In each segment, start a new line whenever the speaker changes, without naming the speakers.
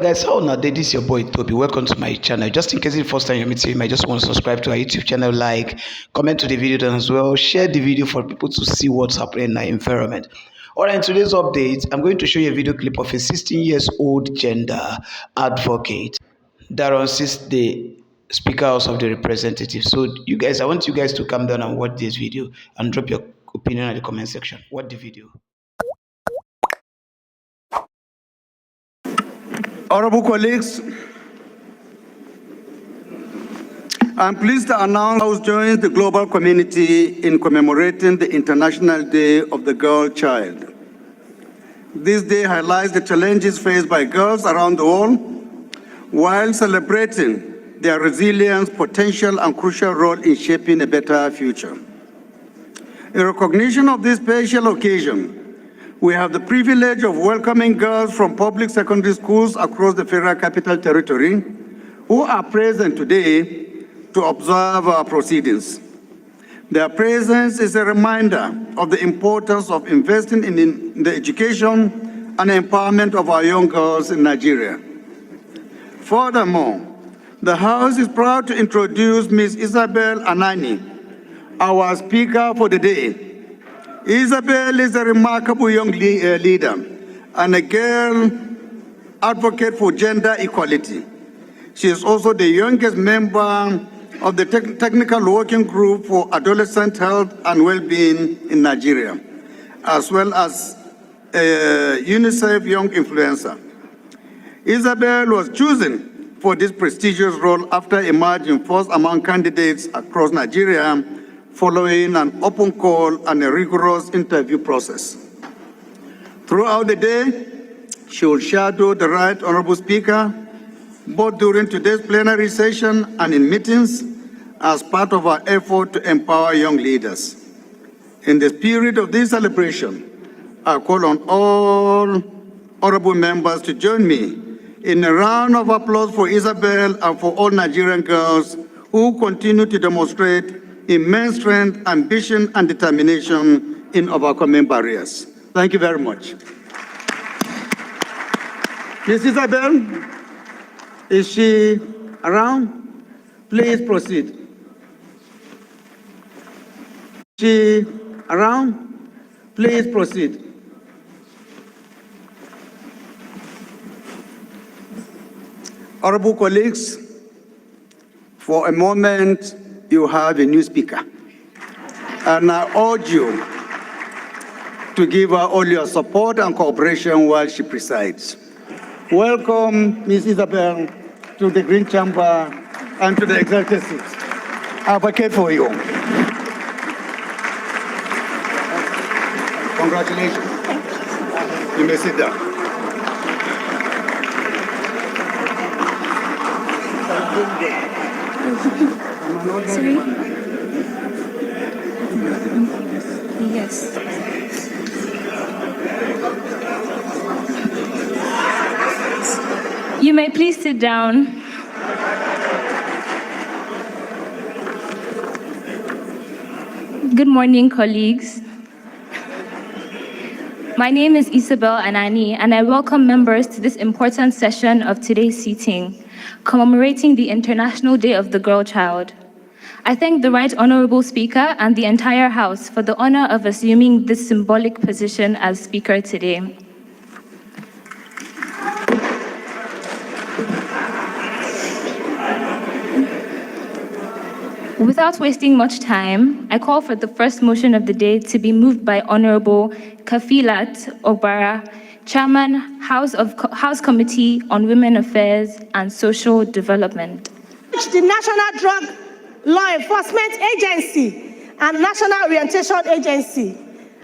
guys, how now? This is your boy Toby. Welcome to my channel. Just in case it's the first time you're meeting me, I just want to subscribe to our YouTube channel, like, comment to the video, then as well share the video for people to see what's happening in our environment. Alright, in today's update, I'm going to show you a video clip of a 16 years old gender advocate that unseats the Speaker House of the Representatives. So you guys, I want you guys to come down and watch this video and drop your opinion in the comment section. Watch the video.
Honorable colleagues, I'm pleased to announce the House joins the global community in commemorating the International Day of the Girl Child. This day highlights the challenges faced by girls around the world while celebrating their resilience, potential, and crucial role in shaping a better future. In recognition of this special occasion, we have the privilege of welcoming girls from public secondary schools across the Federal Capital Territory who are present today to observe our proceedings. Their presence is a reminder of the importance of investing in the education and empowerment of our young girls in Nigeria. Furthermore, the House is proud to introduce Ms. Isabel Anani, our Speaker for the day. Isabel is a remarkable young leader and a girl advocate for gender equality. She is also the youngest member of the Technical Working Group for Adolescent Health and Well-being in Nigeria, as well as a UNICEF Young Influencer. Isabel was chosen for this prestigious role after emerging first among candidates across Nigeria following an open call and a rigorous interview process. Throughout the day, she will shadow the Right Honorable Speaker, both during today's plenary session and in meetings, as part of our effort to empower young leaders. In the spirit of this celebration, I call on all honorable members to join me in a round of applause for Isabel and for all Nigerian girls who continue to demonstrate immense strength, ambition, and determination in overcoming barriers. Thank you very much. Ms. Isabel, is she around? Please proceed. Is she around? Please proceed. Honorable colleagues, for a moment, you have a new speaker. And I urge you to give her all your support and cooperation while she presides. Welcome, Ms. Isabel, to the Green Chamber and to the executive seat. I advocate for you. Congratulations. You may sit down.
Sorry? Yes. You may please sit down. Good morning, colleagues. My name is Isabel Anani, and I welcome members to this important session of today's sitting, commemorating the International Day of the Girl Child. I thank the Right Honorable Speaker and the entire House for the honor of assuming this symbolic position as Speaker today. Without wasting much time, I call for the first motion of the day to be moved by Honorable Kafilat Obara, Chairman, House Committee on Women Affairs and Social Development.
The National Drug Law Enforcement Agency and National Orientation Agency,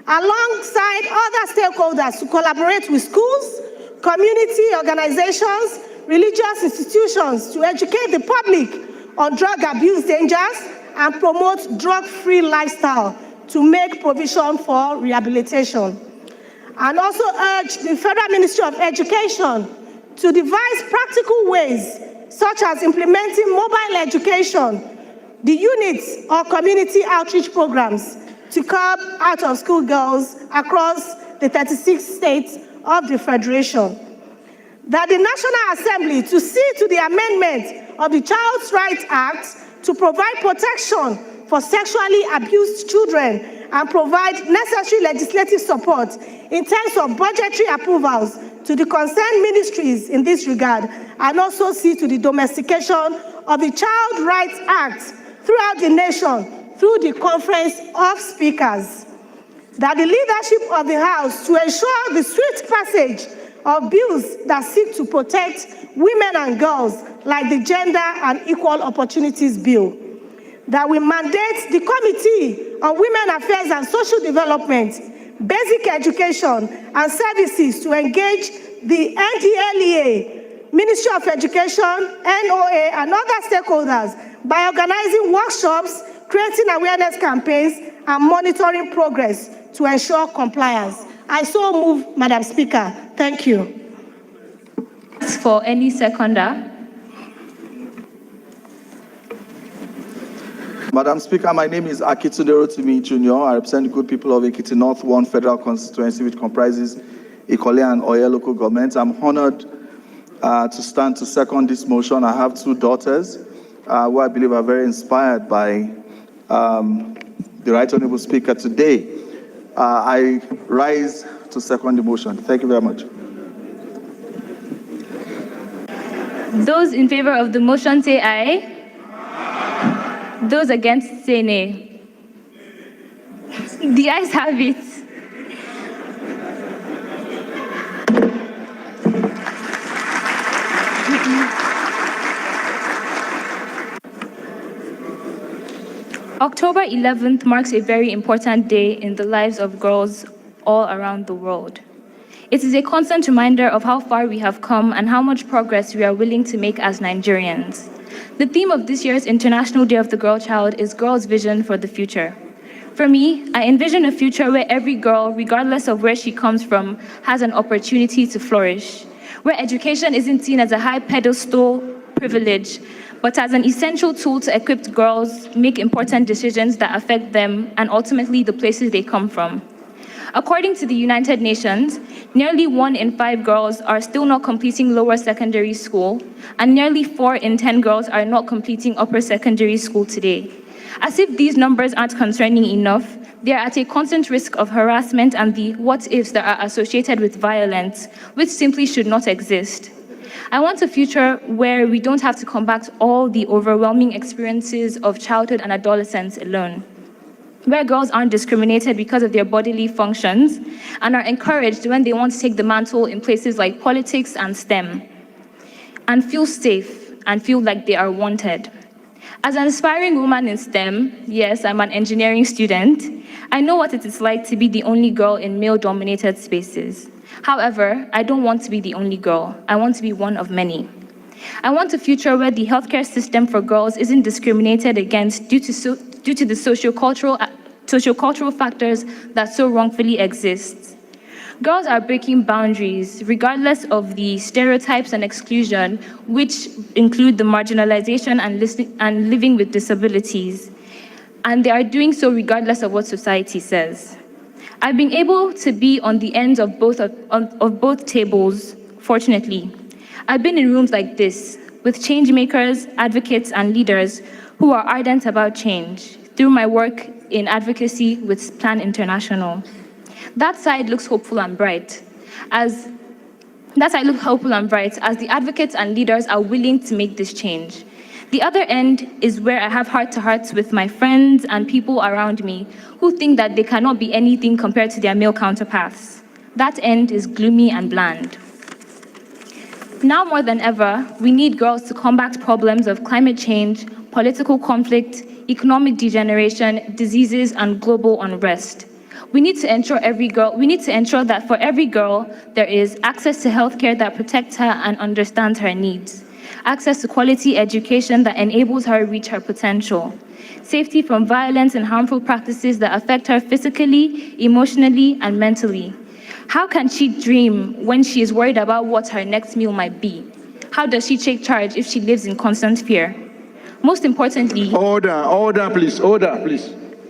alongside other stakeholders, to collaborate with schools, community organizations, religious institutions to educate the public on drug abuse dangers and promote drug-free lifestyle to make provision for rehabilitation. And also urge the Federal Ministry of Education to devise practical ways, such as implementing mobile education, the units or community outreach programs to curb out-of-school girls across the 36 states of the Federation. that the National Assembly to see to the amendment of the Child Rights Act to provide protection for sexually abused children and provide necessary legislative support in terms of budgetary approvals to the concerned ministries in this regard, and also see to the domestication of the Child Rights Act throughout the nation through the Conference of Speakers. That the leadership of the House to ensure the swift passage of bills that seek to protect women and girls, like the Gender and Equal Opportunities Bill. That we mandate the Committee on Women Affairs and Social Development, Basic Education and Services to engage the NDLEA, Ministry of Education, NOA, and other stakeholders by organizing workshops, creating awareness campaigns, and monitoring progress to ensure compliance. I so move, Madam Speaker. Thank you.
For any seconder.
Madam Speaker, my name is Akitunde Rotimi Jr. I represent the good people of Ekiti North 1 Federal Constituency, which comprises Ikole and Oye local governments. I'm honored to stand to second this motion. I have two daughters who I believe are very inspired by the Right Honorable Speaker today. I rise to second the motion. Thank you very much.
Those in favor of the motion say aye. Those against say nay. The ayes have it. October 11th marks a very important day in the lives of girls all around the world. It is a constant reminder of how far we have come and how much progress we are willing to make as Nigerians. The theme of this year's International Day of the Girl Child is Girls' Vision for the Future. For me, I envision a future where every girl, regardless of where she comes from, has an opportunity to flourish, where education isn't seen as a high pedestal privilege, but as an essential tool to equip girls make important decisions that affect them and ultimately the places they come from. According to the United Nations, nearly 1 in 5 girls are still not completing lower secondary school, and nearly 4 in 10 girls are not completing upper secondary school today. As if these numbers aren't concerning enough, they are at a constant risk of harassment and the what-ifs that are associated with violence, which simply should not exist. I want a future where we don't have to combat all the overwhelming experiences of childhood and adolescence alone, where girls aren't discriminated because of their bodily functions and are encouraged when they want to take the mantle in places like politics and STEM, and feel safe and feel like they are wanted. As an aspiring woman in STEM, yes, I'm an engineering student, I know what it is like to be the only girl in male-dominated spaces. However, I don't want to be the only girl. I want to be one of many. I want a future where the healthcare system for girls isn't discriminated against due to the sociocultural factors that so wrongfully exist. Girls are breaking boundaries, regardless of the stereotypes and exclusion, which include the marginalization and living with disabilities. And they are doing so regardless of what society says. I've been able to be on the ends of both tables, fortunately. I've been in rooms like this, with change makers, advocates, and leaders who are ardent about change through my work in advocacy with Plan International. That side looks hopeful and bright, as the advocates and leaders are willing to make this change. The other end is where I have heart-to-hearts with my friends and people around me who think that they cannot be anything compared to their male counterparts. That end is gloomy and bland. Now more than ever, we need girls to combat problems of climate change, political conflict, economic degeneration, diseases, and global unrest. We need to ensure that for every girl, there is access to healthcare that protects her and understands her needs, access to quality education that enables her to reach her potential, safety from violence and harmful practices that affect her physically, emotionally, and mentally. How can she dream when she is worried about what her next meal might be? How does she take charge if she lives in constant fear? Most importantly,
Order, please.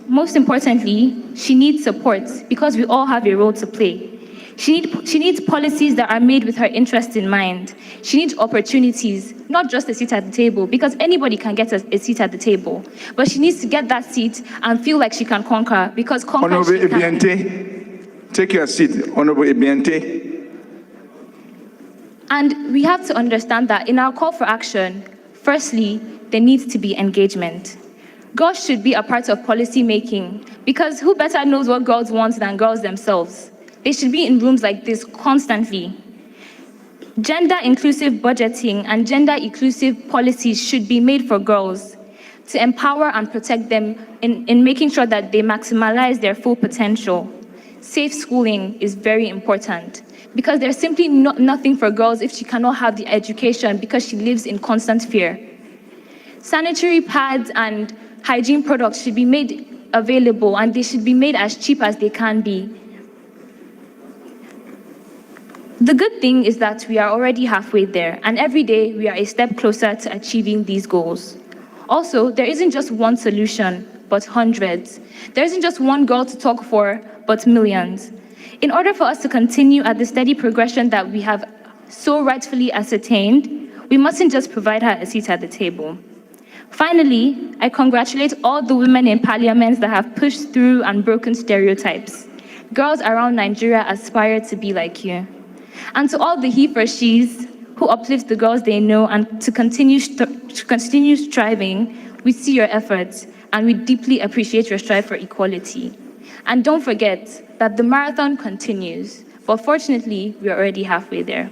Most importantly, she needs support because we all have a role to play. She needs policies that are made with her interest in mind. She needs opportunities, not just a seat at the table, because anybody can get a seat at the table. But she needs to get that seat and feel like she can conquer, because conquer she can.
Honorable Ebiente, take your seat. Honorable Ebiente.
And we have to understand that in our call for action, firstly, there needs to be engagement. Girls should be a part of policy making, because who better knows what girls want than girls themselves? They should be in rooms like this constantly. Gender-inclusive budgeting and gender-inclusive policies should be made for girls to empower and protect them in making sure that they maximize their full potential. Safe schooling is very important, because there's simply nothing for girls if she cannot have the education, because she lives in constant fear. Sanitary pads and hygiene products should be made available, and they should be made as cheap as they can be. The good thing is that we are already halfway there, and every day we are a step closer to achieving these goals. Also, there isn't just one solution, but hundreds. There isn't just one girl to talk for, but millions. In order for us to continue at the steady progression that we have so rightfully ascertained, we mustn't just provide her a seat at the table. Finally, I congratulate all the women in parliament that have pushed through and broken stereotypes. Girls around Nigeria aspire to be like you. And to all the he for she's who uplift the girls they know and to continue striving, we see your efforts and we deeply appreciate your strive for equality. And don't forget that the marathon continues, but fortunately, we are already halfway there.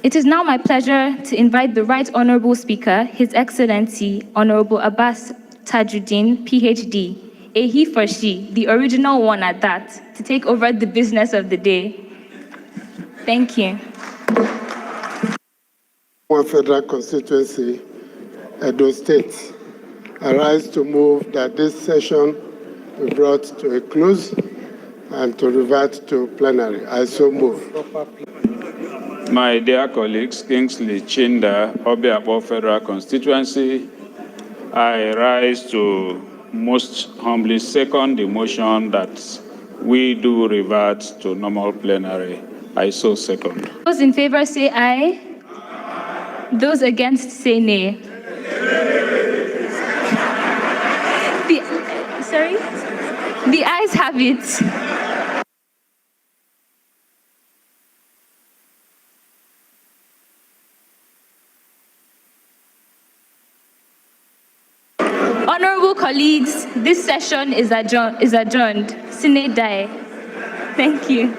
It is now my pleasure to invite the Right Honourable Speaker, His Excellency Honourable Abbas Tajudeen, PhD, a he for she, the original one at that, to take over the business of the day. Thank you.
One federal constituency, Edo State. I rise to move that this session be brought to a close and to revert to plenary. I so move.
My dear colleagues, Kingsley Chinda, Obiabo Federal Constituency, I rise to most humbly second the motion that we do revert to normal plenary. I so second.
Those in favor say aye. Those against say nay. The ayes have it. Honorable colleagues, this session is adjourned. Sine die. Thank you.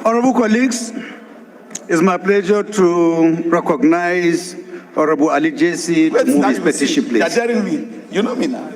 Honorable colleagues, it's my pleasure to recognize Honorable Ali JC to move his petition, please.
You're daring me. You know me now.